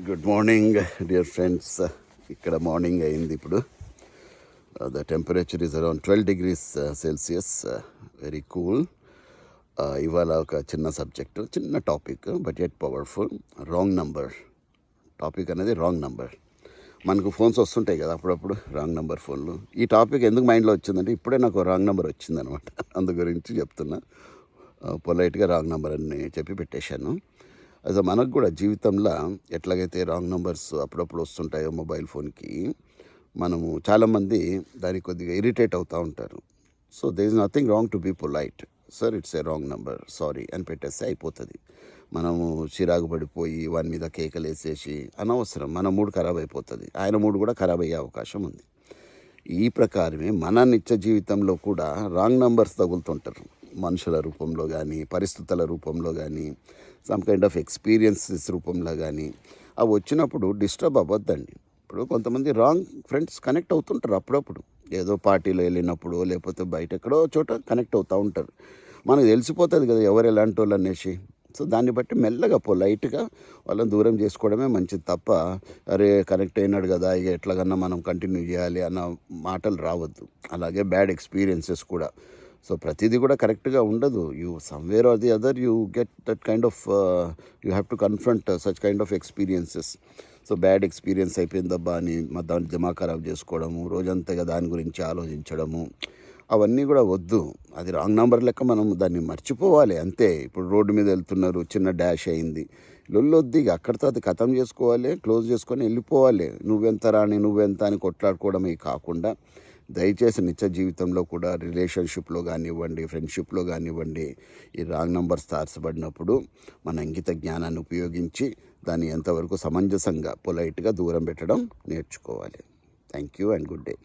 Good morning dear friends. ఇక్కడ morning అయింది ఇప్పుడు. The temperature is around 12 degrees Celsius. Very cool. ఇవాళ ఒక చిన్న సబ్జెక్ట్, చిన్న topic, but yet powerful. Wrong number. Topic అనేది రాంగ్ నంబర్. మనకు ఫోన్స్ వస్తుంటాయి కదా అప్పుడప్పుడు, రాంగ్ నెంబర్ ఫోన్లు. ఈ టాపిక్ ఎందుకు మైండ్లో వచ్చిందంటే ఇప్పుడే నాకు రాంగ్ నెంబర్ వచ్చిందనమాట. అందు గురించి చెప్తున్నా. పొలైట్గా రాంగ్ నెంబర్ అని చెప్పి పెట్టేశాను. అదే మనకు కూడా జీవితంలో ఎట్లాగైతే రాంగ్ నెంబర్స్ అప్పుడప్పుడు వస్తుంటాయో మొబైల్ ఫోన్కి, మనము చాలామంది దానికి కొద్దిగా ఇరిటేట్ అవుతూ ఉంటారు. So there is nothing wrong to be polite. Sir it's a wrong number, sorry అని పెట్టేస్తే అయిపోతుంది. మనము చిరాకు పడిపోయి వాని మీద కేకలు వేసేసి అనవసరం, మన మూడు ఖరాబ్ అయిపోతుంది, ఆయన మూడు కూడా ఖరాబ్ అయ్యే అవకాశం ఉంది. ఈ ప్రకారమే మన నిత్య జీవితంలో కూడా రాంగ్ నంబర్స్ తగులుతుంటారు. మనుషుల రూపంలో కానీ, పరిస్థితుల రూపంలో కానీ, సమ్ కైండ్ ఆఫ్ ఎక్స్పీరియన్సెస్ రూపంలో కానీ అవి వచ్చినప్పుడు డిస్టర్బ్ అవ్వద్దండి. ఇప్పుడు కొంతమంది రాంగ్ ఫ్రెండ్స్ కనెక్ట్ అవుతుంటారు అప్పుడప్పుడు, ఏదో పార్టీలో వెళ్ళినప్పుడు లేకపోతే బయట ఎక్కడో చోట కనెక్ట్ అవుతూ ఉంటారు. మనకు తెలిసిపోతుంది కదా ఎవరు ఎలాంటి వాళ్ళు అనేసి. సో దాన్ని బట్టి మెల్లగా పొలైట్గా వాళ్ళని దూరం చేసుకోవడమే మంచిది తప్ప, అరే కనెక్ట్ అయినాడు కదా ఇక ఎట్లాగన్నా మనం కంటిన్యూ చేయాలి అన్న మాటలు రావద్దు. అలాగే బ్యాడ్ ఎక్స్పీరియన్సెస్ కూడా. సో ప్రతిదీ కూడా కరెక్ట్గా ఉండదు. You somewhere or the other you get that kind of you have to confront such kind of experiences. So bad experience అయిపోయిందబ్బా అని దాన్ని దిమాగ్ ఖరాబ్ చేసుకోవడము, రోజంతగా దాని గురించి ఆలోచించడము, అవన్నీ కూడా వద్దు. అది రాంగ్ నెంబర్ లెక్క మనం దాన్ని మర్చిపోవాలి అంతే. ఇప్పుడు రోడ్డు మీద వెళ్తున్నారు, చిన్న డాష్ అయింది, లొల్లొద్ది, అక్కడితో అది ఖతం చేసుకోవాలి, క్లోజ్ చేసుకొని వెళ్ళిపోవాలి. నువ్వెంత రాని నువ్వెంత అని కొట్లాడుకోవడమే కాకుండా దయచేసి నిత్య జీవితంలో కూడా రిలేషన్షిప్లో కానివ్వండి, ఫ్రెండ్షిప్లో కానివ్వండి, ఈ రాంగ్ నెంబర్స్ తారసపడినప్పుడు మన ఇంగిత జ్ఞానాన్ని ఉపయోగించి దాన్ని ఎంతవరకు సమంజసంగా పొలైట్గా దూరం పెట్టడం నేర్చుకోవాలి. Thank you and good day.